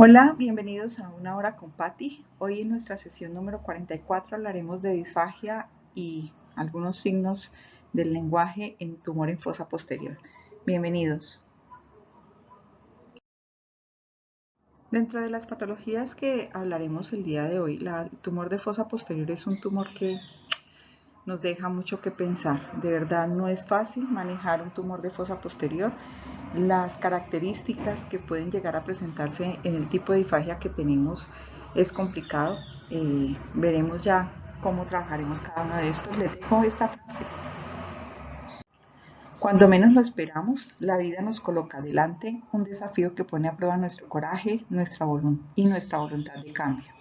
Hola, bienvenidos a Una Hora con Patti. Hoy en nuestra sesión número 44 hablaremos de disfagia y algunos signos del lenguaje en tumor en fosa posterior. Bienvenidos. Dentro de las patologías que hablaremos el día de hoy, el tumor de fosa posterior es un tumor que nos deja mucho que pensar. De verdad no es fácil manejar un tumor de fosa posterior. Las características que pueden llegar a presentarse en el tipo de disfagia que tenemos es complicado. Veremos ya cómo trabajaremos cada uno de estos. Les dejo esta frase. Cuando menos lo esperamos, la vida nos coloca delante un desafío que pone a prueba nuestro coraje, nuestra voluntad de cambio.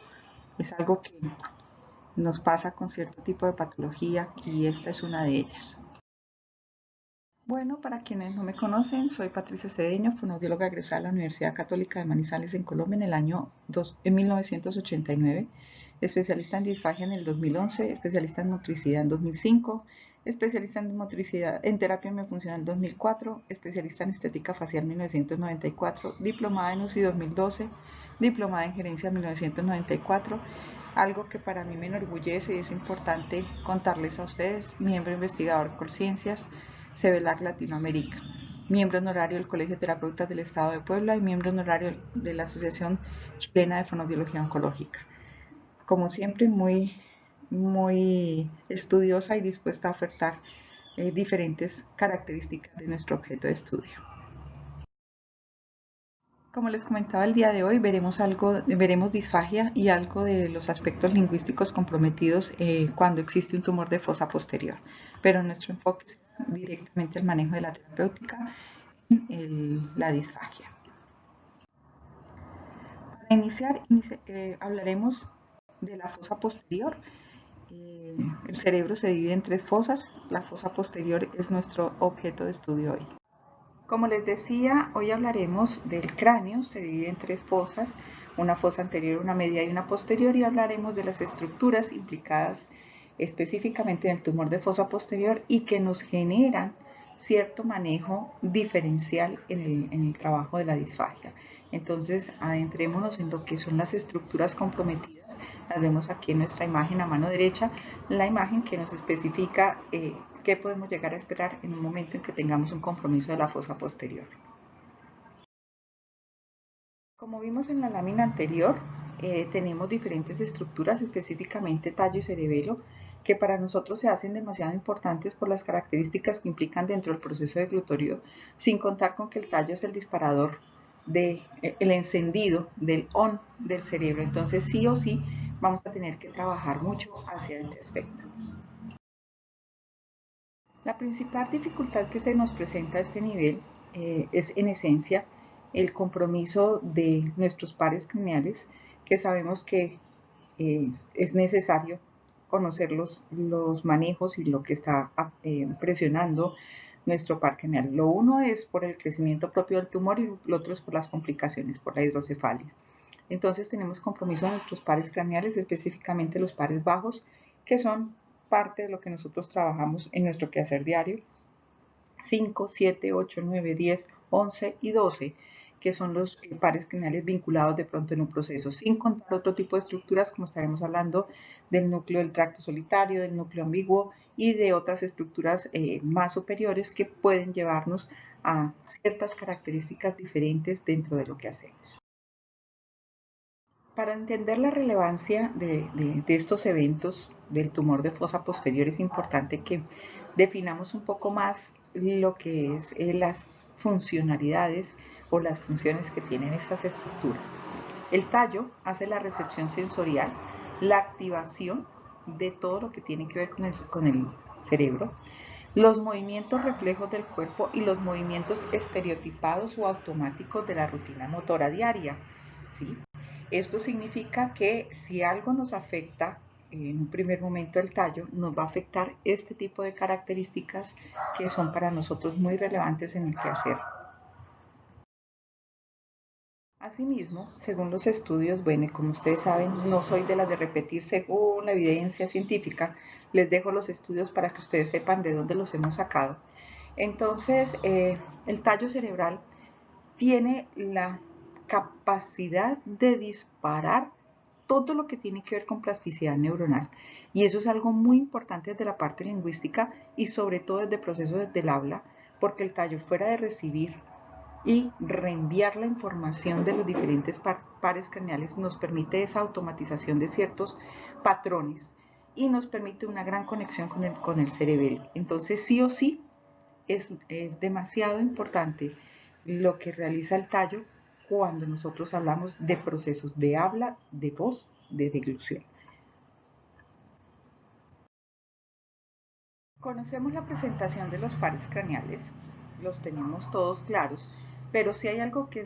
Es algo que nos pasa con cierto tipo de patología y esta es una de ellas. Bueno, para quienes no me conocen, soy Patricia Cedeño, fonoaudióloga egresada de la Universidad Católica de Manizales en Colombia en el año 1989, especialista en disfagia en el 2011, especialista en motricidad en 2005, especialista en motricidad en terapia miofuncional en 2004, especialista en estética facial en 1994, diplomada en UCI 2012, diplomada en gerencia en 1994. Algo que para mí me enorgullece y es importante contarles a ustedes, miembro investigador Colciencias, CEBELAC Latinoamérica, miembro honorario del Colegio de Terapeutas del Estado de Puebla y miembro honorario de la Asociación Chilena de Fonoaudiología Oncológica. Como siempre, muy estudiosa y dispuesta a ofertar diferentes características de nuestro objeto de estudio. Como les comentaba el día de hoy, veremos disfagia y algo de los aspectos lingüísticos comprometidos cuando existe un tumor de fosa posterior, pero nuestro enfoque es directamente el manejo de la terapéutica en la disfagia. Para iniciar, hablaremos de la fosa posterior. El cerebro se divide en 3 fosas. La fosa posterior es nuestro objeto de estudio hoy. Como les decía, hoy hablaremos del cráneo, se divide en 3 fosas, una fosa anterior, una media y una posterior, y hablaremos de las estructuras implicadas específicamente en el tumor de fosa posterior y que nos generan cierto manejo diferencial en el trabajo de la disfagia. Entonces, adentrémonos en lo que son las estructuras comprometidas. Las vemos aquí en nuestra imagen a mano derecha, la imagen que nos especifica qué podemos llegar a esperar en un momento en que tengamos un compromiso de la fosa posterior. Como vimos en la lámina anterior, tenemos diferentes estructuras, específicamente tallo y cerebelo, que para nosotros se hacen demasiado importantes por las características que implican dentro del proceso de glutorio, sin contar con que el tallo es el disparador el encendido del on del cerebro. Entonces, sí o sí, vamos a tener que trabajar mucho hacia este aspecto. La principal dificultad que se nos presenta a este nivel es en esencia el compromiso de nuestros pares craneales, que sabemos que es necesario conocer los manejos y lo que está presionando nuestro par craneal. Lo uno es por el crecimiento propio del tumor y lo otro es por las complicaciones, por la hidrocefalia. Entonces tenemos compromiso de nuestros pares craneales, específicamente los pares bajos, que son parte de lo que nosotros trabajamos en nuestro quehacer diario. 5, 7, 8, 9, 10, 11 y 12, que son los pares craneales vinculados de pronto en un proceso, sin contar otro tipo de estructuras, como estaremos hablando del núcleo del tracto solitario, del núcleo ambiguo y de otras estructuras más superiores que pueden llevarnos a ciertas características diferentes dentro de lo que hacemos. Para entender la relevancia de estos eventos del tumor de fosa posterior es importante que definamos un poco más lo que es las funcionalidades o las funciones que tienen estas estructuras. El tallo hace la recepción sensorial, la activación de todo lo que tiene que ver con el cerebro, los movimientos reflejos del cuerpo y los movimientos estereotipados o automáticos de la rutina motora diaria, ¿sí? Esto significa que si algo nos afecta en un primer momento el tallo, nos va a afectar este tipo de características que son para nosotros muy relevantes en el quehacer. Asimismo, según los estudios, bueno, y como ustedes saben, no soy de las de repetir según la evidencia científica, les dejo los estudios para que ustedes sepan de dónde los hemos sacado. Entonces, el tallo cerebral tiene la capacidad de disparar todo lo que tiene que ver con plasticidad neuronal. Y eso es algo muy importante desde la parte lingüística y sobre todo desde procesos del habla, porque el tallo, fuera de recibir y reenviar la información de los diferentes pares craneales, nos permite esa automatización de ciertos patrones y nos permite una gran conexión con el cerebelo. Entonces, sí o sí, es demasiado importante lo que realiza el tallo cuando nosotros hablamos de procesos de habla, de voz, de deglución. Conocemos la presentación de los pares craneales, los tenemos todos claros, pero si hay algo que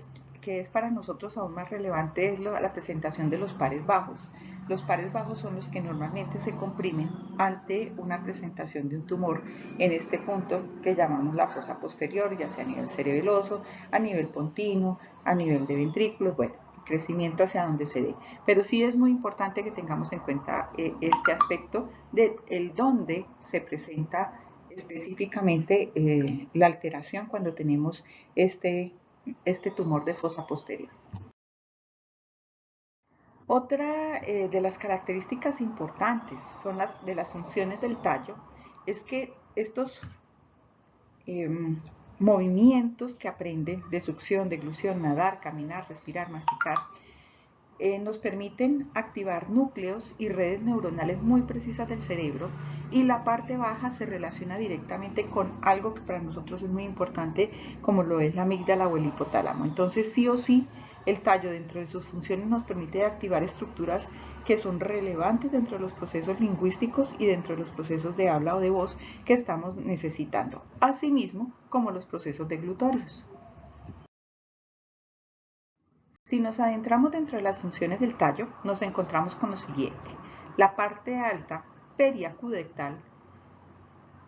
es para nosotros aún más relevante es la presentación de los pares bajos. Los pares bajos son los que normalmente se comprimen ante una presentación de un tumor en este punto que llamamos la fosa posterior, ya sea a nivel cerebeloso, a nivel pontino, a nivel de ventrículos, bueno, crecimiento hacia donde se dé. Pero sí es muy importante que tengamos en cuenta este aspecto de el dónde se presenta específicamente la alteración cuando tenemos este tumor de fosa posterior. Otra de las características importantes son de las funciones del tallo, es que estos movimientos que aprenden de succión, deglución, nadar, caminar, respirar, masticar, nos permiten activar núcleos y redes neuronales muy precisas del cerebro, y la parte baja se relaciona directamente con algo que para nosotros es muy importante, como lo es la amígdala o el hipotálamo. Entonces, sí o sí, el tallo dentro de sus funciones nos permite activar estructuras que son relevantes dentro de los procesos lingüísticos y dentro de los procesos de habla o de voz que estamos necesitando, asimismo como los procesos deglutorios. Si nos adentramos dentro de las funciones del tallo, nos encontramos con lo siguiente. La parte alta, periacudectal,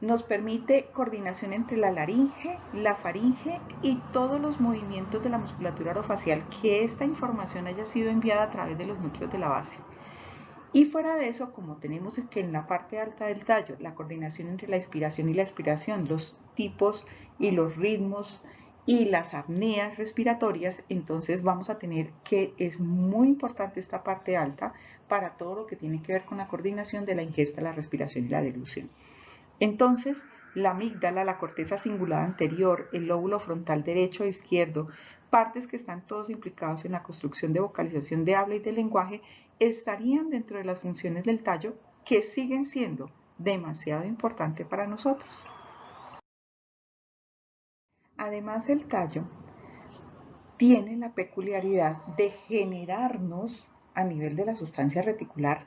nos permite coordinación entre la laringe, la faringe y todos los movimientos de la musculatura orofacial, que esta información haya sido enviada a través de los núcleos de la base. Y fuera de eso, como tenemos que en la parte alta del tallo, la coordinación entre la inspiración y la expiración, los tipos y los ritmos y las apneas respiratorias, entonces vamos a tener que es muy importante esta parte alta para todo lo que tiene que ver con la coordinación de la ingesta, la respiración y la deglución. Entonces, la amígdala, la corteza cingulada anterior, el lóbulo frontal derecho e izquierdo, partes que están todos implicados en la construcción de vocalización de habla y de lenguaje, estarían dentro de las funciones del tallo que siguen siendo demasiado importantes para nosotros. Además, el tallo tiene la peculiaridad de generarnos a nivel de la sustancia reticular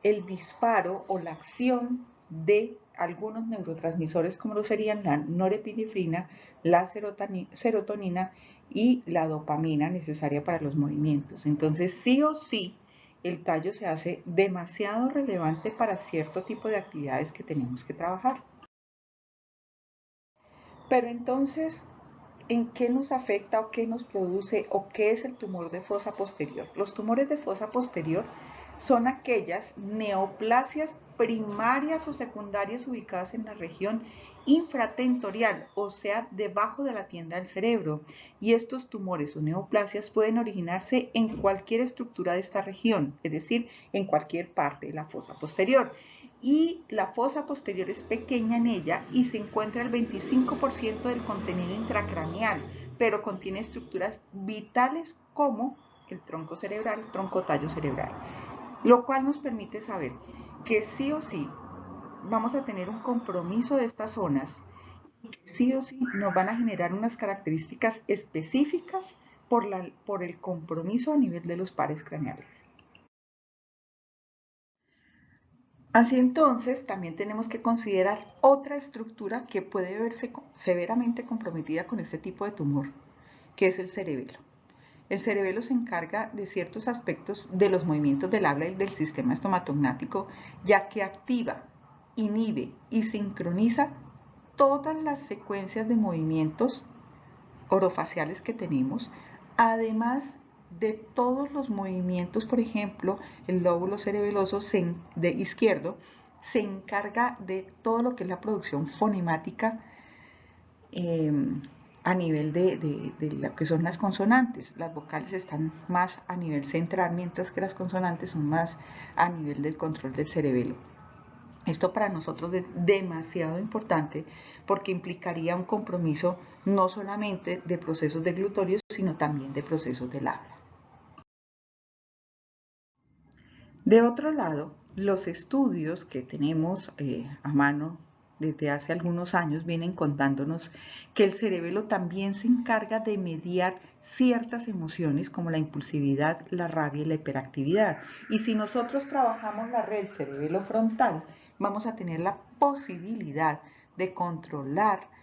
el disparo o la acción de algunos neurotransmisores como lo serían la norepinefrina, la serotonina y la dopamina necesaria para los movimientos. Entonces, sí o sí, el tallo se hace demasiado relevante para cierto tipo de actividades que tenemos que trabajar. Pero entonces, ¿en qué nos afecta o qué nos produce o qué es el tumor de fosa posterior? Los tumores de fosa posterior son aquellas neoplasias primarias o secundarias ubicadas en la región infratentorial, o sea, debajo de la tienda del cerebro. Y estos tumores o neoplasias pueden originarse en cualquier estructura de esta región, es decir, en cualquier parte de la fosa posterior. Y la fosa posterior es pequeña en ella y se encuentra el 25% del contenido intracraneal, pero contiene estructuras vitales como el tronco cerebral, tronco-tallo cerebral, lo cual nos permite saber que sí o sí vamos a tener un compromiso de estas zonas y que sí o sí nos van a generar unas características específicas por el compromiso a nivel de los pares craneales. Así entonces, también tenemos que considerar otra estructura que puede verse severamente comprometida con este tipo de tumor, que es el cerebelo. El cerebelo se encarga de ciertos aspectos de los movimientos del habla y del sistema estomatognático, ya que activa, inhibe y sincroniza todas las secuencias de movimientos orofaciales que tenemos, además de todos los movimientos. Por ejemplo, el lóbulo cerebeloso de izquierdo se encarga de todo lo que es la producción fonemática a nivel de lo que son las consonantes. Las vocales están más a nivel central, mientras que las consonantes son más a nivel del control del cerebelo. Esto para nosotros es demasiado importante porque implicaría un compromiso no solamente de procesos deglutorios, sino también de procesos del habla. De otro lado, los estudios que tenemos a mano desde hace algunos años vienen contándonos que el cerebelo también se encarga de mediar ciertas emociones como la impulsividad, la rabia y la hiperactividad. Y si nosotros trabajamos la red cerebelo frontal, vamos a tener la posibilidad de controlar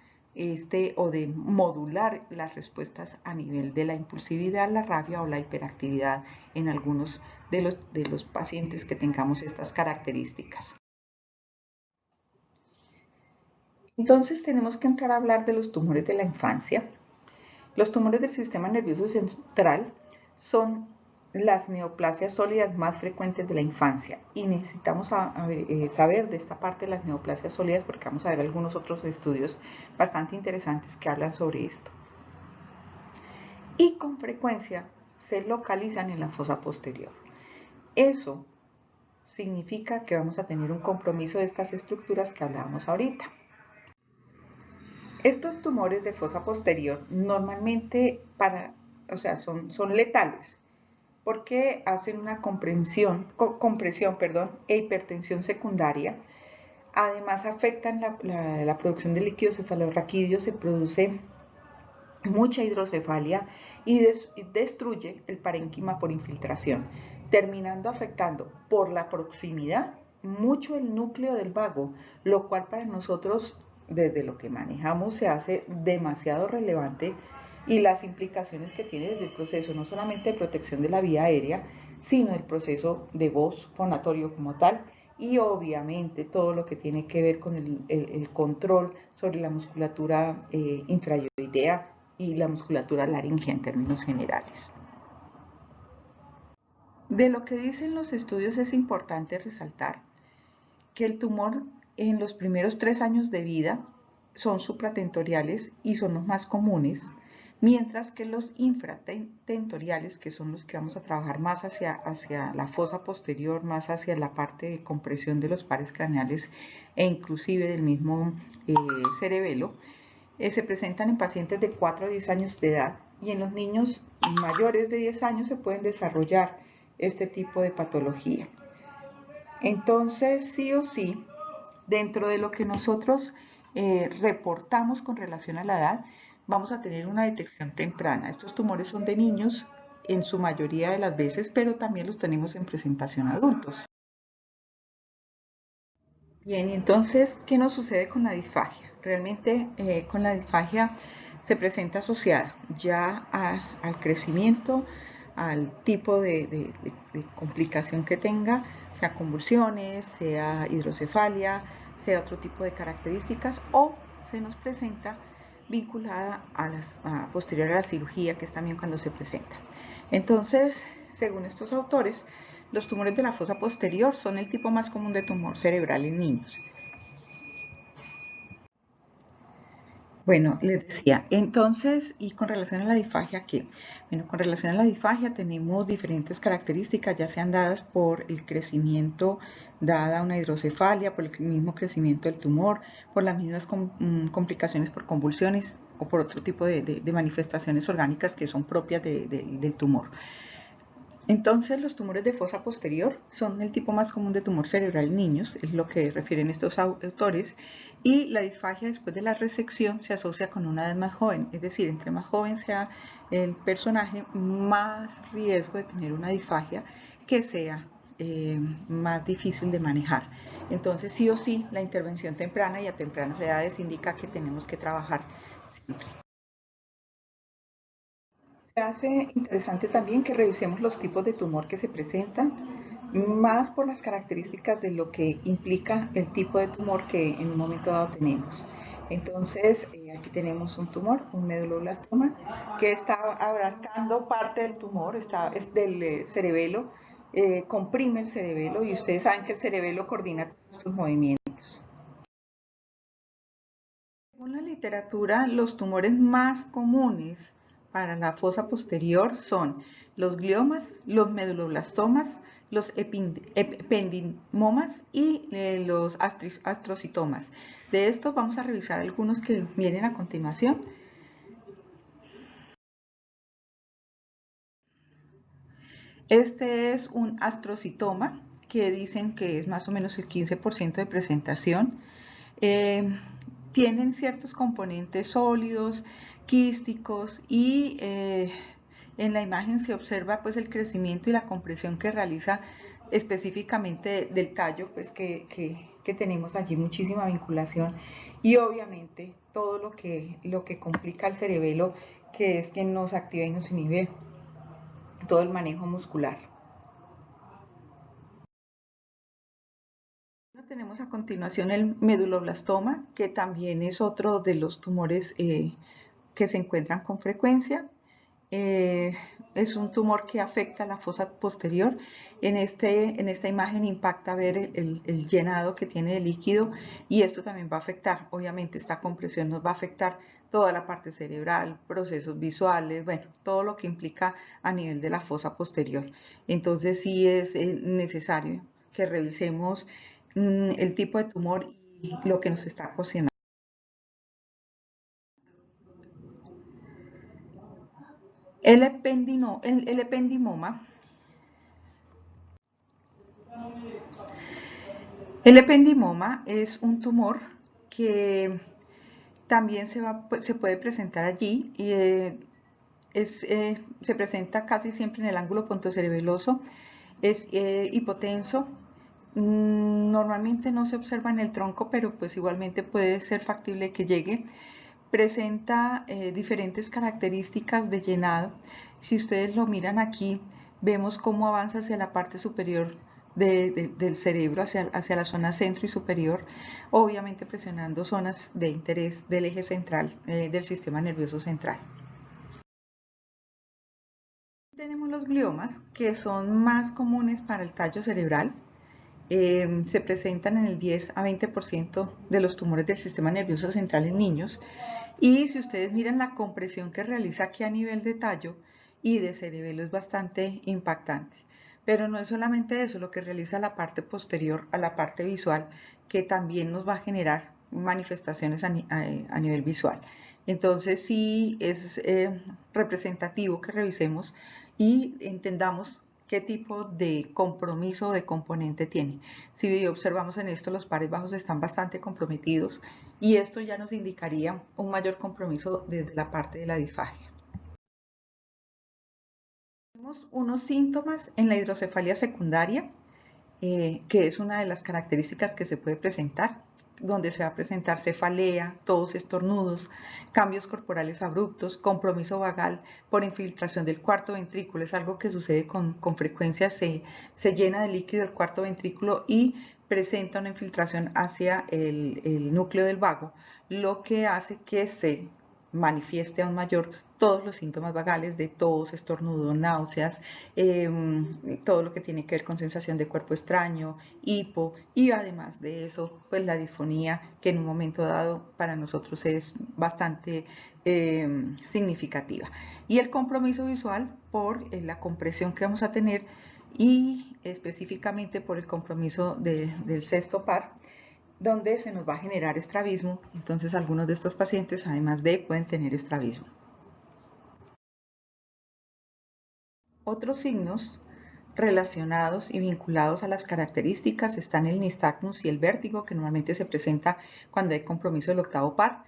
o de modular las respuestas a nivel de la impulsividad, la rabia o la hiperactividad en algunos de los pacientes que tengamos estas características. Entonces tenemos que entrar a hablar de los tumores de la infancia. Los tumores del sistema nervioso central son las neoplasias sólidas más frecuentes de la infancia y necesitamos saber de esta parte de las neoplasias sólidas porque vamos a ver algunos otros estudios bastante interesantes que hablan sobre esto. Y con frecuencia se localizan en la fosa posterior. Eso significa que vamos a tener un compromiso de estas estructuras que hablábamos ahorita. Estos tumores de fosa posterior normalmente son letales porque hacen una compresión e hipertensión secundaria. Además afectan la producción de líquido cefalorraquídeo, se produce mucha hidrocefalia y destruye el parénquima por infiltración, terminando afectando por la proximidad mucho el núcleo del vago, lo cual para nosotros desde lo que manejamos se hace demasiado relevante y las implicaciones que tiene desde el proceso no solamente de protección de la vía aérea, sino el proceso de voz fonatorio como tal y obviamente todo lo que tiene que ver con el control sobre la musculatura infraoidea y la musculatura laringea en términos generales. De lo que dicen los estudios es importante resaltar que el tumor en los primeros 3 años de vida son supratentoriales y son los más comunes, mientras que los infratentoriales, que son los que vamos a trabajar más hacia la fosa posterior, más hacia la parte de compresión de los pares craneales e inclusive del mismo cerebelo, se presentan en pacientes de 4 a 10 años de edad y en los niños mayores de 10 años se pueden desarrollar este tipo de patología. Entonces, sí o sí, dentro de lo que nosotros reportamos con relación a la edad, vamos a tener una detección temprana. Estos tumores son de niños en su mayoría de las veces, pero también los tenemos en presentación adultos. Bien, y entonces, ¿qué nos sucede con la disfagia? Realmente con la disfagia se presenta asociada ya al crecimiento, al tipo de complicación que tenga, sea convulsiones, sea hidrocefalia, sea otro tipo de características, o se nos presenta vinculada posterior a la cirugía, que es también cuando se presenta. Entonces, según estos autores, los tumores de la fosa posterior son el tipo más común de tumor cerebral en niños. Bueno, les decía, entonces, y con relación a la disfagia, ¿qué? Bueno, con relación a la disfagia tenemos diferentes características, ya sean dadas por el crecimiento, dada una hidrocefalia, por el mismo crecimiento del tumor, por las mismas complicaciones por convulsiones o por otro tipo de manifestaciones orgánicas que son propias del tumor. Entonces, los tumores de fosa posterior son el tipo más común de tumor cerebral en niños, es lo que refieren estos autores, y la disfagia después de la resección se asocia con una edad más joven, es decir, entre más joven sea el personaje, más riesgo de tener una disfagia que sea más difícil de manejar. Entonces, sí o sí, la intervención temprana y a tempranas edades indica que tenemos que trabajar siempre. Se hace interesante también que revisemos los tipos de tumor que se presentan, más por las características de lo que implica el tipo de tumor que en un momento dado tenemos. Entonces, aquí tenemos un tumor, un meduloblastoma, que está abarcando parte del tumor, es del cerebelo, comprime el cerebelo y ustedes saben que el cerebelo coordina todos sus movimientos. Según la literatura, los tumores más comunes para la fosa posterior son los gliomas, los meduloblastomas, los ependimomas y los astrocitomas. De estos vamos a revisar algunos que vienen a continuación. Este es un astrocitoma que dicen que es más o menos el 15% de presentación. Tienen ciertos componentes sólidos, quísticos y en la imagen se observa pues el crecimiento y la compresión que realiza específicamente del tallo, pues que tenemos allí muchísima vinculación y obviamente todo lo que complica el cerebelo, que es quien nos activa y nos inhibe todo el manejo muscular. Tenemos a continuación el meduloblastoma, que también es otro de los tumores que se encuentran con frecuencia. Es un tumor que afecta la fosa posterior. En esta imagen impacta ver el llenado que tiene de líquido y esto también va a afectar, obviamente esta compresión nos va a afectar toda la parte cerebral, procesos visuales, bueno, todo lo que implica a nivel de la fosa posterior. Entonces sí es necesario que revisemos el tipo de tumor y lo que nos está ocasionando. El ependimoma. El ependimoma es un tumor que también se puede presentar allí y se presenta casi siempre en el ángulo pontocerebeloso, es hipotenso, normalmente no se observa en el tronco, pero pues igualmente puede ser factible que llegue. Presenta diferentes características de llenado. Si ustedes lo miran aquí, vemos cómo avanza hacia la parte superior del cerebro, hacia la zona centro y superior, obviamente presionando zonas de interés del eje central del sistema nervioso central. Tenemos los gliomas, que son más comunes para el tallo cerebral. Se presentan en el 10 a 20% de los tumores del sistema nervioso central en niños. Y si ustedes miran la compresión que realiza aquí a nivel de tallo y de cerebelo es bastante impactante. Pero no es solamente eso, lo que realiza la parte posterior a la parte visual, que también nos va a generar manifestaciones a nivel visual. Entonces sí es representativo que revisemos y entendamos qué tipo de compromiso o de componente tiene. Si observamos en esto, los pares bajos están bastante comprometidos y esto ya nos indicaría un mayor compromiso desde la parte de la disfagia. Tenemos unos síntomas en la hidrocefalia secundaria, que es una de las características que se puede presentar, donde se va a presentar cefalea, tos, estornudos, cambios corporales abruptos, compromiso vagal por infiltración del cuarto ventrículo. Es algo que sucede con frecuencia, se llena de líquido el cuarto ventrículo y presenta una infiltración hacia el núcleo del vago, lo que hace que se manifieste aún mayor todos los síntomas vagales de tos, estornudo, náuseas, todo lo que tiene que ver con sensación de cuerpo extraño, hipo y además de eso, pues la disfonía que en un momento dado para nosotros es bastante significativa. Y el compromiso visual por la compresión que vamos a tener y específicamente por el compromiso del sexto par, donde se nos va a generar estrabismo. Entonces algunos de estos pacientes, además de, pueden tener estrabismo. Otros signos relacionados y vinculados a las características están el nistagmus y el vértigo, que normalmente se presenta cuando hay compromiso del octavo par.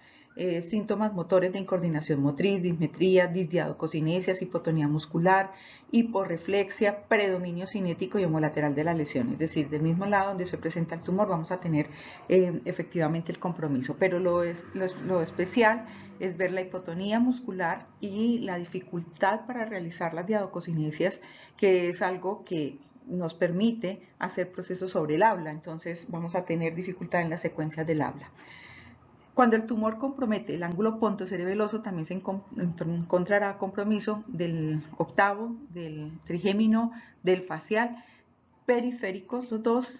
Síntomas motores de incoordinación motriz, dismetría, disdiadococinesia, hipotonía muscular, hiporreflexia, predominio cinético y homolateral de la lesión. Es decir, del mismo lado donde se presenta el tumor vamos a tener efectivamente el compromiso, pero lo especial es ver la hipotonía muscular y la dificultad para realizar las diadococinesias, que es algo que nos permite hacer procesos sobre el habla. Entonces vamos a tener dificultad en las secuencias del habla. Cuando el tumor compromete el ángulo pontocerebeloso, también se encontrará compromiso del octavo, del trigémino, del facial, periféricos,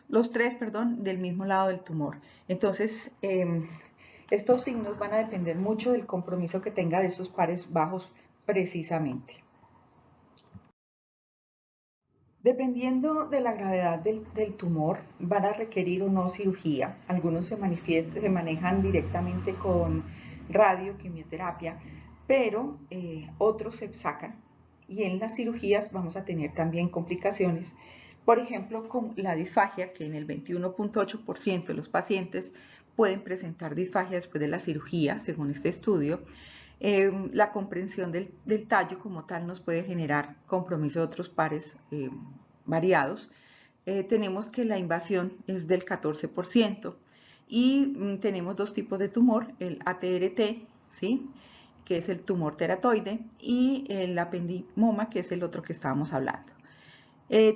los tres, del mismo lado del tumor. Entonces, Estos signos van a depender mucho del compromiso que tenga de esos pares bajos precisamente. Dependiendo de la gravedad del tumor, van a requerir o no cirugía. Algunos se manejan directamente con radioquimioterapia, pero otros se sacan. Y en las cirugías vamos a tener también complicaciones, por ejemplo, con la disfagia, que en el 21.8% de los pacientes pueden presentar disfagia después de la cirugía, según este estudio. La comprensión del tallo como tal nos puede generar compromiso de otros pares variados. Tenemos que la invasión es del 14% y tenemos dos tipos de tumor, el ATRT, ¿sí?, que es el tumor teratoide, y el ependimoma, que es el otro que estábamos hablando.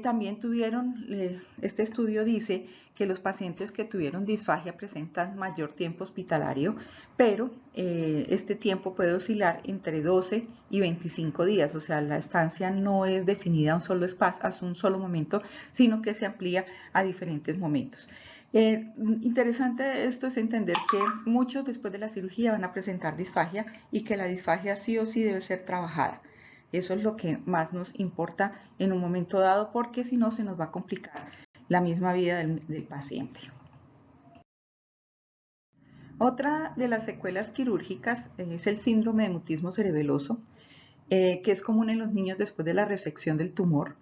También este estudio dice que los pacientes que tuvieron disfagia presentan mayor tiempo hospitalario, pero este tiempo puede oscilar entre 12 y 25 días, o sea, la estancia no es definida a un solo espacio, a un solo momento, sino que se amplía a diferentes momentos. Interesante esto es entender que muchos después de la cirugía van a presentar disfagia y que la disfagia sí o sí debe ser trabajada. Eso es lo que más nos importa en un momento dado, porque si no se nos va a complicar la misma vida del paciente. Otra de las secuelas quirúrgicas es el síndrome de mutismo cerebeloso, que es común en los niños después de la resección del tumor,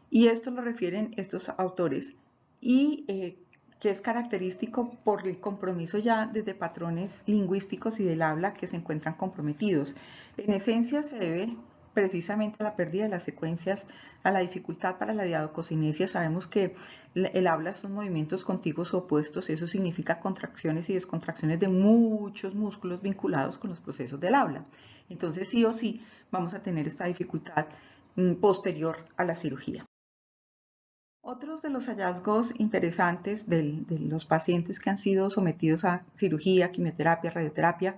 y esto lo refieren estos autores, y que es característico por el compromiso ya desde patrones lingüísticos y del habla que se encuentran comprometidos. En esencia se debe precisamente a la pérdida de las secuencias, a la dificultad para la diadococinesia. Sabemos que el habla son movimientos contiguos o opuestos, eso significa contracciones y descontracciones de muchos músculos vinculados con los procesos del habla. Entonces sí o sí vamos a tener esta dificultad posterior a la cirugía. Otros de los hallazgos interesantes de los pacientes que han sido sometidos a cirugía, quimioterapia, radioterapia,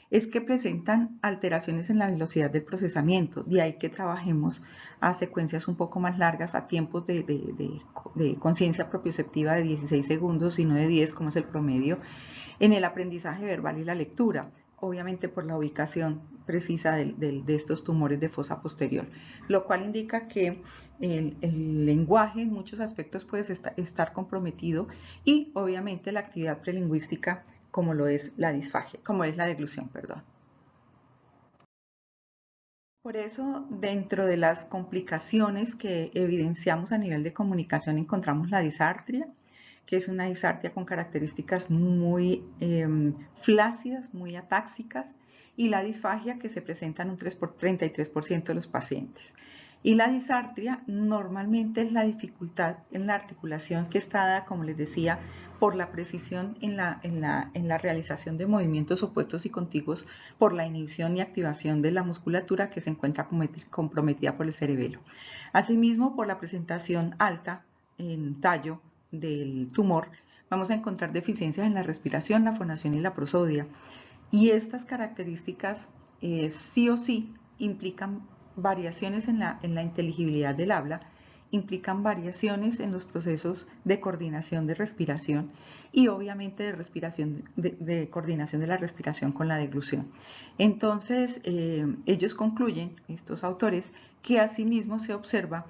es que presentan alteraciones en la velocidad del procesamiento. De ahí que trabajemos a secuencias un poco más largas, a tiempos de conciencia propioceptiva de 16 segundos y no de 10, como es el promedio, en el aprendizaje verbal y la lectura, obviamente por la ubicación precisa de estos tumores de fosa posterior, lo cual indica que el lenguaje en muchos aspectos puede estar comprometido, y obviamente la actividad prelingüística, como lo es la disfagia, como es la deglución, perdón. Por eso, dentro de las complicaciones que evidenciamos a nivel de comunicación, encontramos la disartria, que es una disartria con características muy flácidas, muy atáxicas, y la disfagia, que se presenta en un 33% de los pacientes. Y la disartria normalmente es la dificultad en la articulación, que está dada, como les decía, por la precisión en la realización de movimientos opuestos y contiguos, por la inhibición y activación de la musculatura que se encuentra comprometida por el cerebelo. Asimismo, por la presentación alta en tallo del tumor, vamos a encontrar deficiencias en la respiración, la fonación y la prosodia. Y estas características sí o sí implican variaciones en la inteligibilidad del habla, implican variaciones en los procesos de coordinación de respiración y obviamente de coordinación de la respiración con la deglución. Entonces, ellos concluyen, estos autores, que asimismo se observa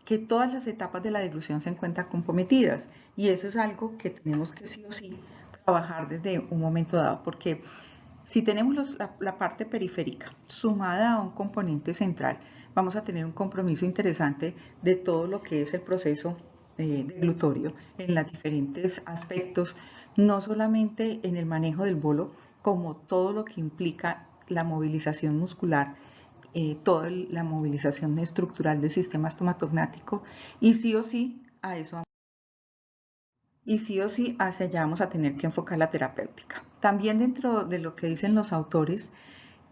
que todas las etapas de la deglución se encuentran comprometidas, y eso es algo que tenemos que sí o sí trabajar desde un momento dado, porque si tenemos la parte periférica sumada a un componente central, vamos a tener un compromiso interesante de todo lo que es el proceso deglutorio en los diferentes aspectos, no solamente en el manejo del bolo, como todo lo que implica la movilización muscular, toda la movilización estructural del sistema estomatognático, y sí o sí a eso hacia allá vamos a tener que enfocar la terapéutica. También dentro de lo que dicen los autores,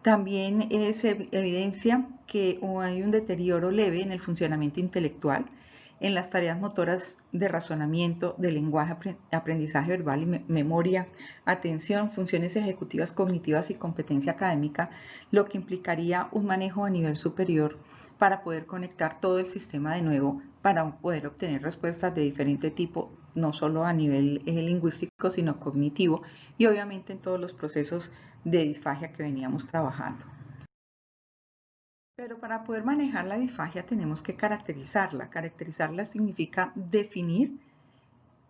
también se evidencia que hay un deterioro leve en el funcionamiento intelectual, en las tareas motoras de razonamiento, de lenguaje, aprendizaje verbal y memoria, atención, funciones ejecutivas cognitivas y competencia académica, lo que implicaría un manejo a nivel superior para poder conectar todo el sistema de nuevo, para poder obtener respuestas de diferente tipo no solo a nivel lingüístico, sino cognitivo, y obviamente en todos los procesos de disfagia que veníamos trabajando. Pero para poder manejar la disfagia tenemos que caracterizarla. Caracterizarla significa definir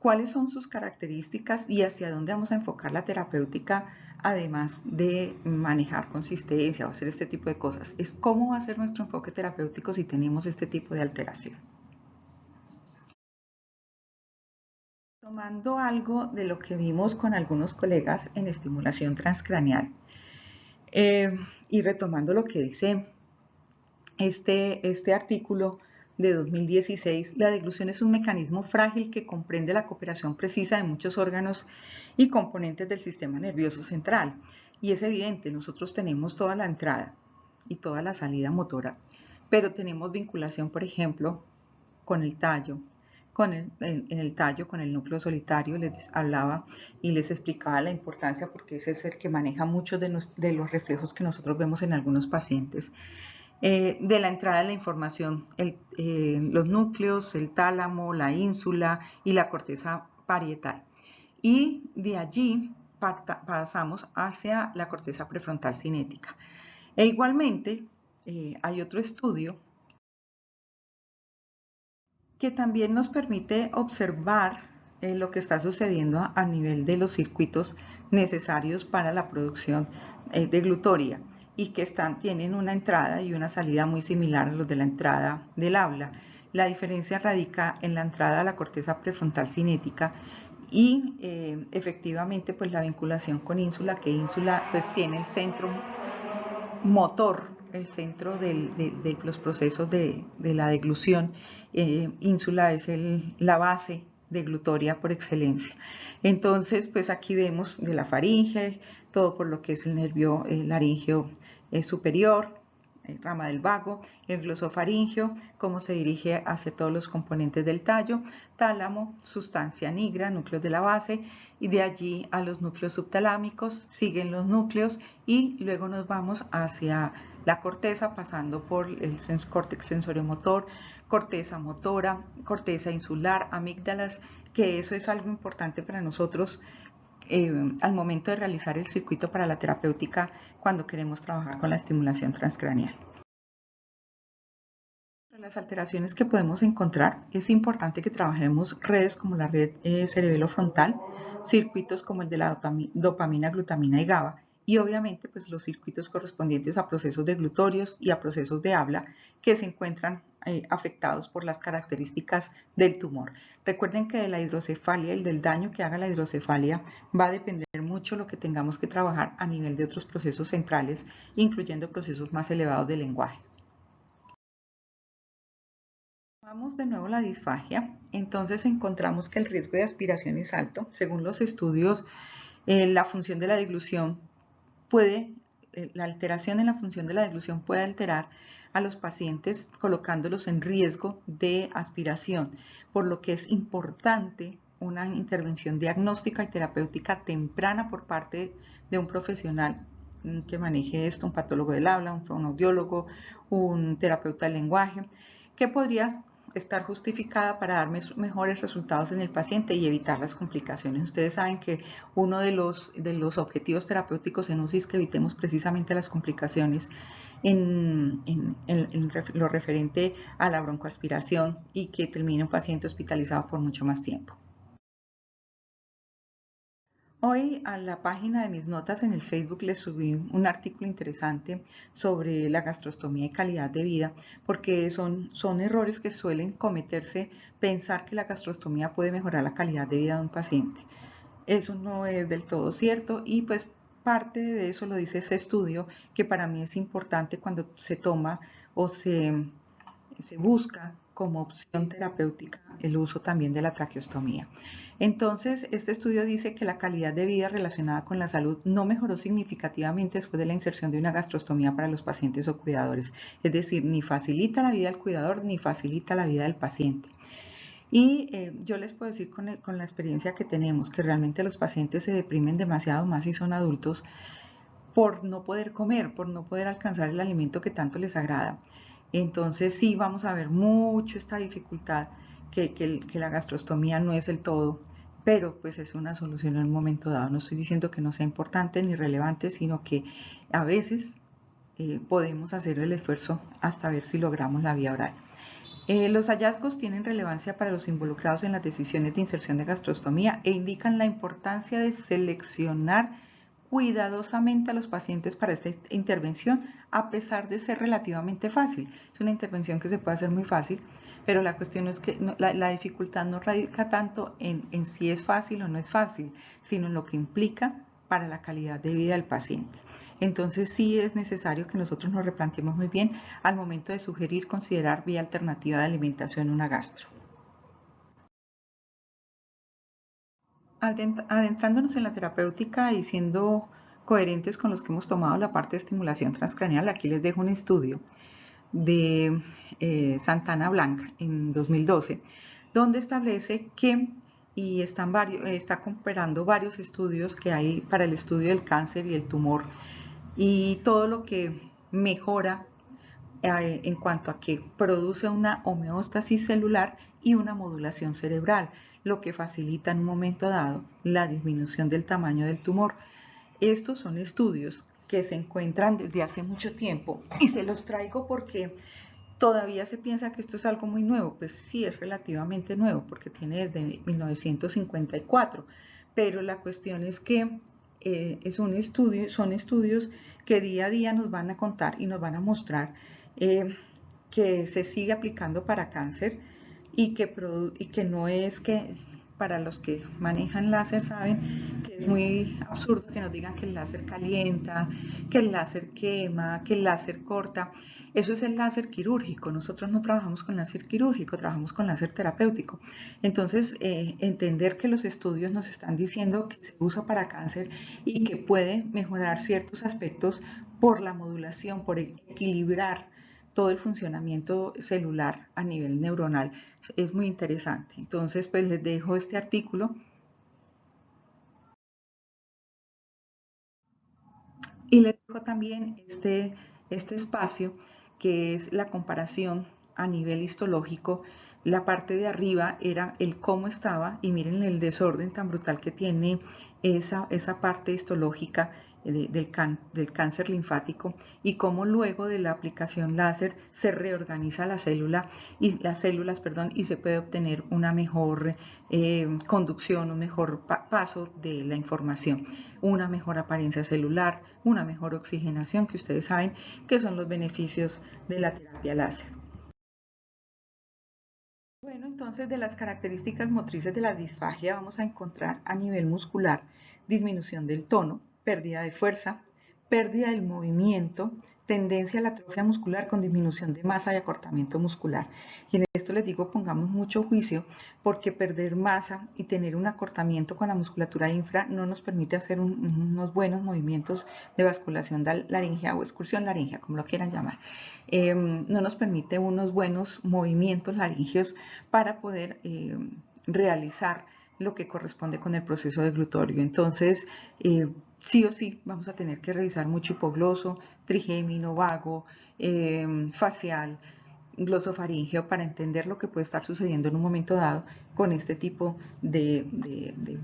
cuáles son sus características y hacia dónde vamos a enfocar la terapéutica, además de manejar consistencia o hacer este tipo de cosas. Es cómo va a ser nuestro enfoque terapéutico si tenemos este tipo de alteración. Tomando algo de lo que vimos con algunos colegas en estimulación transcraneal y retomando lo que dice este artículo de 2016, la deglución es un mecanismo frágil que comprende la cooperación precisa de muchos órganos y componentes del sistema nervioso central. Y es evidente, nosotros tenemos toda la entrada y toda la salida motora, pero tenemos vinculación, por ejemplo, con el tallo, en el tallo, con el núcleo solitario. Les hablaba y les explicaba la importancia porque ese es el que maneja muchos de los reflejos que nosotros vemos en algunos pacientes. De la entrada de la información, los núcleos, el tálamo, la ínsula y la corteza parietal. Y de allí pasamos hacia la corteza prefrontal cinética. E igualmente, hay otro estudio que también nos permite observar lo que está sucediendo a nivel de los circuitos necesarios para la producción de glutoria y que tienen una entrada y una salida muy similar a los de la entrada del habla. La diferencia radica en la entrada a la corteza prefrontal cinética y efectivamente pues la vinculación con ínsula, que ínsula pues tiene el centro motor, el centro de los procesos de la deglución. Ínsula es la base de glutoria por excelencia. Entonces, pues aquí vemos de la faringe, todo por lo que es el nervio laríngeo superior, rama del vago, el glosofaringeo, cómo se dirige hacia todos los componentes del tallo, tálamo, sustancia nigra, núcleos de la base, y de allí a los núcleos subtalámicos, siguen los núcleos y luego nos vamos hacia la corteza pasando por el córtex sensoriomotor, corteza motora, corteza insular, amígdalas, que eso es algo importante para nosotros al momento de realizar el circuito para la terapéutica cuando queremos trabajar con la estimulación transcraneal. Las alteraciones que podemos encontrar, es importante que trabajemos redes como la red cerebelo-frontal, circuitos como el de la dopamina, glutamina y GABA, y obviamente pues los circuitos correspondientes a procesos deglutorios y a procesos de habla que se encuentran afectados por las características del tumor. Recuerden que de la hidrocefalia, el del daño que haga la hidrocefalia, va a depender mucho lo que tengamos que trabajar a nivel de otros procesos centrales, incluyendo procesos más elevados del lenguaje. Vamos de nuevo a la disfagia, entonces encontramos que el riesgo de aspiración es alto. Según los estudios, la función de la deglución la alteración en la función de la deglución puede alterar a los pacientes colocándolos en riesgo de aspiración, por lo que es importante una intervención diagnóstica y terapéutica temprana por parte de un profesional que maneje esto, un patólogo del habla, un fonoaudiólogo, un terapeuta del lenguaje, que podría estar justificada para dar mejores resultados en el paciente y evitar las complicaciones. Ustedes saben que uno de los objetivos terapéuticos en UCI es que evitemos precisamente las complicaciones en lo referente a la broncoaspiración y que termine un paciente hospitalizado por mucho más tiempo. Hoy a la página de mis notas en el Facebook les subí un artículo interesante sobre la gastrostomía y calidad de vida, porque son errores que suelen cometerse pensar que la gastrostomía puede mejorar la calidad de vida de un paciente. Eso no es del todo cierto y pues parte de eso lo dice ese estudio, que para mí es importante cuando se toma o se busca como opción terapéutica el uso también de la traqueostomía. Entonces, este estudio dice que la calidad de vida relacionada con la salud no mejoró significativamente después de la inserción de una gastrostomía para los pacientes o cuidadores. Es decir, ni facilita la vida del cuidador ni facilita la vida del paciente. Y yo les puedo decir con la experiencia que tenemos que realmente los pacientes se deprimen demasiado más si son adultos por no poder comer, por no poder alcanzar el alimento que tanto les agrada. Entonces sí vamos a ver mucho esta dificultad que la gastrostomía no es el todo, pero pues es una solución en un momento dado. No estoy diciendo que no sea importante ni relevante, sino que a veces podemos hacer el esfuerzo hasta ver si logramos la vía oral. Los hallazgos tienen relevancia para los involucrados en las decisiones de inserción de gastrostomía e indican la importancia de seleccionar cuidadosamente a los pacientes para esta intervención, a pesar de ser relativamente fácil. Es una intervención que se puede hacer muy fácil, pero la cuestión es que la dificultad no radica tanto en si es fácil o no es fácil, sino en lo que implica para la calidad de vida del paciente. Entonces sí es necesario que nosotros nos replanteemos muy bien al momento de sugerir, considerar vía alternativa de alimentación una gastro. Adentrándonos en la terapéutica y siendo coherentes con los que hemos tomado la parte de estimulación transcraneal, aquí les dejo un estudio de Santana Blanca en 2012, donde establece que, y está comparando varios estudios que hay para el estudio del cáncer y el tumor, y todo lo que mejora en cuanto a que produce una homeostasis celular y una modulación cerebral, lo que facilita en un momento dado la disminución del tamaño del tumor. Estos son estudios que se encuentran desde hace mucho tiempo y se los traigo porque todavía se piensa que esto es algo muy nuevo. Pues sí, es relativamente nuevo porque tiene desde 1954, pero la cuestión es que son estudios que día a día nos van a contar y nos van a mostrar que se sigue aplicando para cáncer y que no es que, para los que manejan láser saben que es muy absurdo que nos digan que el láser calienta, que el láser quema, que el láser corta. Eso es el láser quirúrgico. Nosotros no trabajamos con láser quirúrgico, trabajamos con láser terapéutico. Entonces, entender que los estudios nos están diciendo que se usa para cáncer y que puede mejorar ciertos aspectos por la modulación, por equilibrar todo el funcionamiento celular a nivel neuronal. Es muy interesante. Entonces, pues les dejo este artículo y les dejo también este espacio que es la comparación a nivel histológico. La parte de arriba era el cómo estaba y miren el desorden tan brutal que tiene esa parte histológica del cáncer linfático y cómo luego de la aplicación láser se reorganiza la célula y las células, perdón, y se puede obtener una mejor conducción, un mejor paso de la información, una mejor apariencia celular, una mejor oxigenación, que ustedes saben que son los beneficios de la terapia láser. Bueno, entonces de las características motrices de la disfagia vamos a encontrar a nivel muscular disminución del tono, pérdida de fuerza, pérdida del movimiento, tendencia a la atrofia muscular con disminución de masa y acortamiento muscular. Y en esto les digo, pongamos mucho juicio porque perder masa y tener un acortamiento con la musculatura infra no nos permite hacer unos buenos movimientos de basculación laringea o excursión laringea, como lo quieran llamar. No nos permite unos buenos movimientos laringeos para poder realizar lo que corresponde con el proceso de glutorio. Entonces, sí o sí vamos a tener que revisar mucho hipogloso, trigémino, vago, facial, glosofaríngeo para entender lo que puede estar sucediendo en un momento dado con este tipo de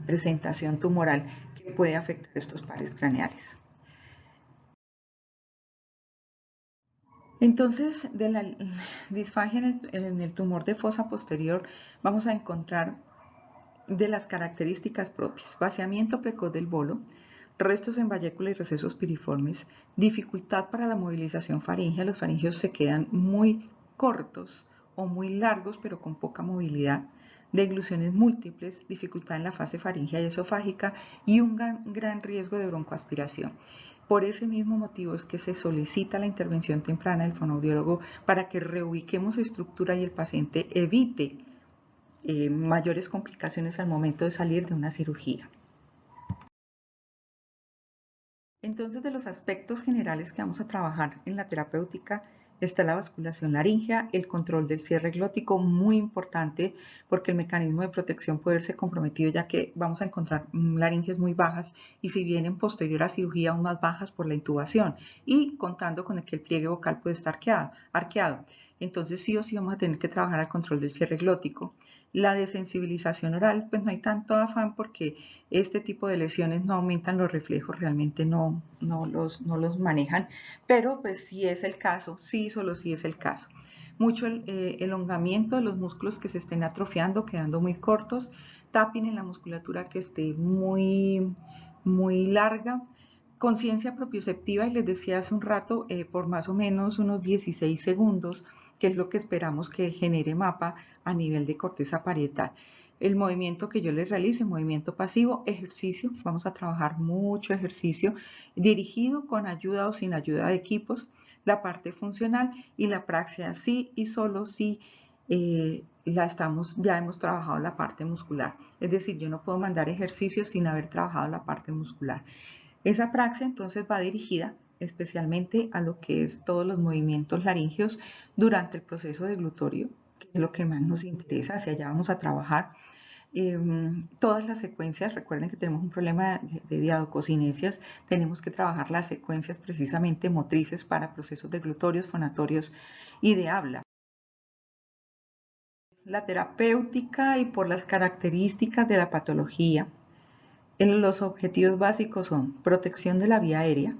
presentación tumoral que puede afectar estos pares craneales. Entonces, de la disfagia en el tumor de fosa posterior, vamos a encontrar de las características propias: vaciamiento precoz del bolo, restos en vallécula y recesos piriformes, dificultad para la movilización faríngea, los faringeos se quedan muy cortos o muy largos pero con poca movilidad, degluciones múltiples, dificultad en la fase faríngea y esofágica y un gran riesgo de broncoaspiración. Por ese mismo motivo es que se solicita la intervención temprana del fonoaudiólogo para que reubiquemos estructura y el paciente evite mayores complicaciones al momento de salir de una cirugía. Entonces, de los aspectos generales que vamos a trabajar en la terapéutica está la basculación laríngea, el control del cierre glótico, muy importante porque el mecanismo de protección puede verse comprometido, ya que vamos a encontrar laringes muy bajas y si vienen posterior a cirugía aún más bajas por la intubación y contando con que el pliegue vocal puede estar arqueado. entonces sí o sí vamos a tener que trabajar al control del cierre glótico. La desensibilización oral, pues no hay tanto afán porque este tipo de lesiones no aumentan los reflejos, realmente no los manejan, pero pues sí es el caso, sí, solo sí es el caso. Mucho elongamiento de los músculos que se estén atrofiando, quedando muy cortos, tapping en la musculatura que esté muy larga, conciencia propioceptiva, y les decía hace un rato, por más o menos unos 16 segundos, que es lo que esperamos que genere mapa a nivel de corteza parietal. El movimiento que yo les realice, movimiento pasivo, ejercicio, vamos a trabajar mucho ejercicio dirigido con ayuda o sin ayuda de equipos, la parte funcional y la praxia sí y solo si ya hemos trabajado la parte muscular. Es decir, yo no puedo mandar ejercicios sin haber trabajado la parte muscular. Esa praxia entonces va dirigida especialmente a lo que es todos los movimientos laringeos durante el proceso deglutorio, que es lo que más nos interesa, hacia allá vamos a trabajar. Todas las secuencias, recuerden que tenemos un problema de diadococinesias, tenemos que trabajar las secuencias precisamente motrices para procesos deglutorios, fonatorios y de habla. La terapéutica y por las características de la patología, los objetivos básicos son protección de la vía aérea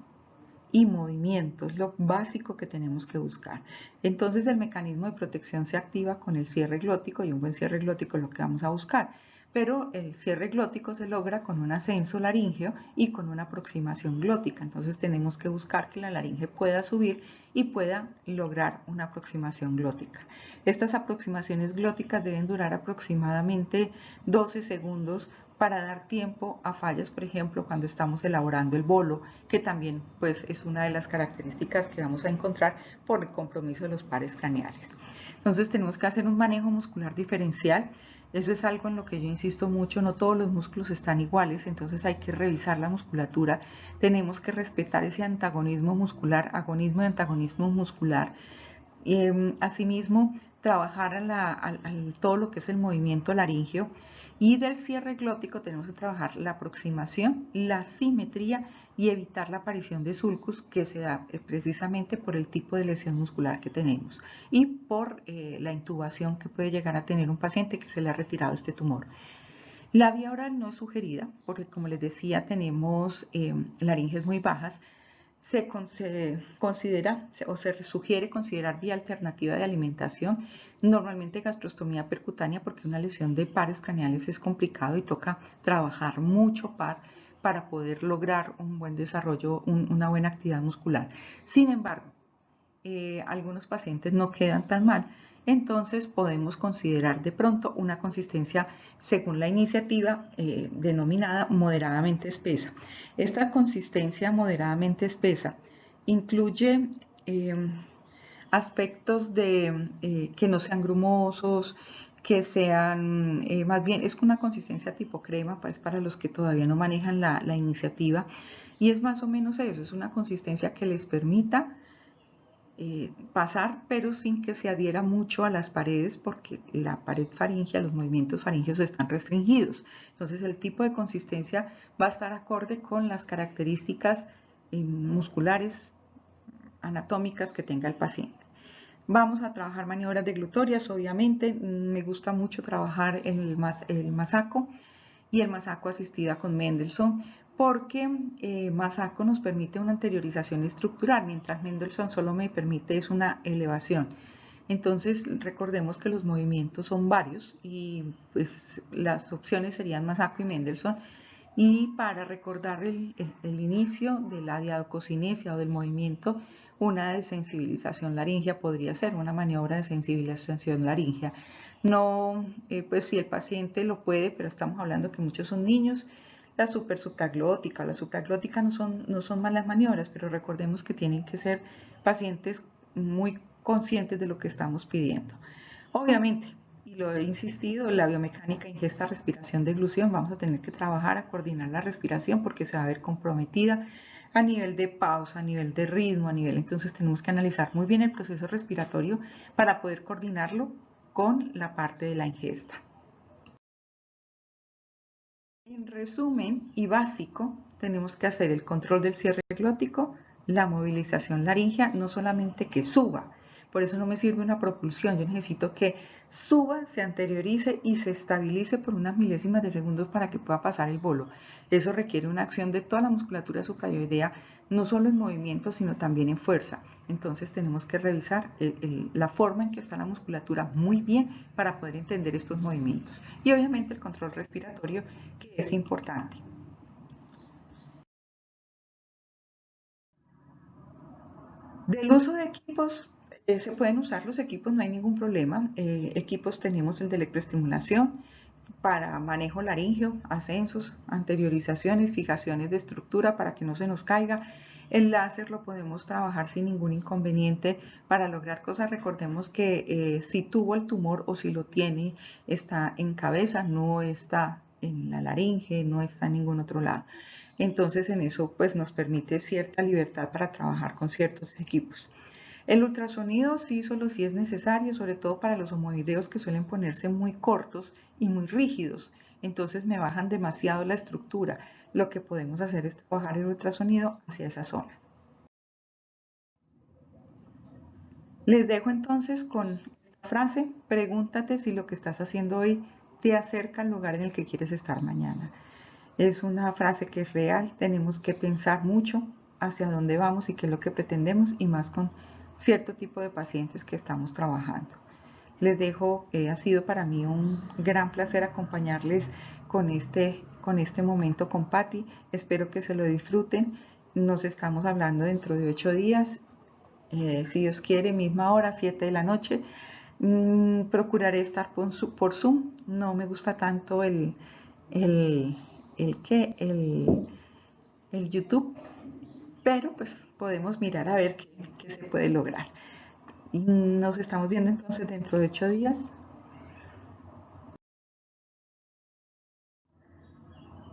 y movimiento, es lo básico que tenemos que buscar. Entonces el mecanismo de protección se activa con el cierre glótico, y un buen cierre glótico es lo que vamos a buscar. Pero el cierre glótico se logra con un ascenso laríngeo y con una aproximación glótica. Entonces tenemos que buscar que la laringe pueda subir y pueda lograr una aproximación glótica. Estas aproximaciones glóticas deben durar aproximadamente 12 segundos para dar tiempo a fallas, por ejemplo, cuando estamos elaborando el bolo, que también pues, es una de las características que vamos a encontrar por el compromiso de los pares craneales. Entonces tenemos que hacer un manejo muscular diferencial. Eso es algo en lo que yo insisto mucho, no todos los músculos están iguales, entonces hay que revisar la musculatura, tenemos que respetar ese antagonismo muscular, agonismo y antagonismo muscular. Asimismo, trabajar todo lo que es el movimiento laríngeo, y del cierre glótico tenemos que trabajar la aproximación, la simetría y evitar la aparición de sulcus, que se da precisamente por el tipo de lesión muscular que tenemos y por la intubación que puede llegar a tener un paciente que se le ha retirado este tumor. La vía oral no es sugerida porque, como les decía, tenemos laringes muy bajas. Se considera o se sugiere considerar vía alternativa de alimentación, normalmente gastrostomía percutánea, porque una lesión de pares craneales es complicado y toca trabajar mucho para poder lograr un buen desarrollo, una buena actividad muscular. Sin embargo, algunos pacientes no quedan tan mal, entonces podemos considerar de pronto una consistencia según la iniciativa denominada moderadamente espesa. Esta consistencia moderadamente espesa incluye aspectos que no sean grumosos, que sean, más bien es una consistencia tipo crema, pues para los que todavía no manejan la iniciativa, y es más o menos eso, es una consistencia que les permita pasar, pero sin que se adhiera mucho a las paredes, porque la pared faríngea, los movimientos faríngeos están restringidos. Entonces el tipo de consistencia va a estar acorde con las características musculares, anatómicas que tenga el paciente. Vamos a trabajar maniobras deglutorias, obviamente. Me gusta mucho trabajar el masaco y el masaco asistida con Mendelssohn, porque Masaco nos permite una anteriorización estructural, mientras Mendelssohn solo me permite es una elevación. Entonces recordemos que los movimientos son varios y pues las opciones serían Masaco y Mendelssohn. Y para recordar el inicio de la diadococinesia o del movimiento, una desensibilización laringea podría ser una maniobra de sensibilización laringea. No, pues si el paciente lo puede, pero estamos hablando que muchos son niños. La supraglótica, la supraglótica no son malas maniobras, pero recordemos que tienen que ser pacientes muy conscientes de lo que estamos pidiendo. Obviamente, y lo he insistido, la biomecánica, ingesta, respiración, deglución, vamos a tener que trabajar a coordinar la respiración porque se va a ver comprometida a nivel de pausa, a nivel de ritmo, entonces tenemos que analizar muy bien el proceso respiratorio para poder coordinarlo con la parte de la ingesta. En resumen y básico, tenemos que hacer el control del cierre glótico, la movilización laringea, no solamente que suba, Por eso no me sirve una propulsión. Yo necesito que suba, se anteriorice y se estabilice por unas milésimas de segundos para que pueda pasar el bolo. Eso requiere una acción de toda la musculatura suprayoidea, no solo en movimiento, sino también en fuerza. Entonces tenemos que revisar la forma en que está la musculatura muy bien para poder entender estos movimientos. Y obviamente el control respiratorio, que es importante. Del uso de equipos, se pueden usar los equipos, no hay ningún problema. Equipos tenemos el de electroestimulación para manejo laríngeo, ascensos, anteriorizaciones, fijaciones de estructura para que no se nos caiga. El láser lo podemos trabajar sin ningún inconveniente para lograr cosas. Recordemos que si tuvo el tumor o si lo tiene, está en cabeza, no está en la laringe, no está en ningún otro lado. Entonces en eso pues nos permite cierta libertad para trabajar con ciertos equipos. El ultrasonido sí, solo si es necesario, sobre todo para los homoideos que suelen ponerse muy cortos y muy rígidos. Entonces me bajan demasiado la estructura. Lo que podemos hacer es trabajar el ultrasonido hacia esa zona. Les dejo entonces con esta frase: pregúntate si lo que estás haciendo hoy te acerca al lugar en el que quieres estar mañana. Es una frase que es real, tenemos que pensar mucho hacia dónde vamos y qué es lo que pretendemos, y más con cierto tipo de pacientes que estamos trabajando. Les dejo, ha sido para mí un gran placer acompañarles con este momento con Patti. Espero que se lo disfruten. Nos estamos hablando dentro de 8 días, si Dios quiere, misma hora, 7 de la noche. Procuraré estar por Zoom. No me gusta tanto el, el YouTube, pero pues podemos mirar a ver qué se puede lograr. Y nos estamos viendo entonces dentro de 8 días.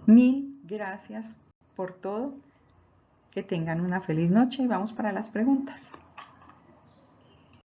Mil gracias por todo. Que tengan una feliz noche y vamos para las preguntas.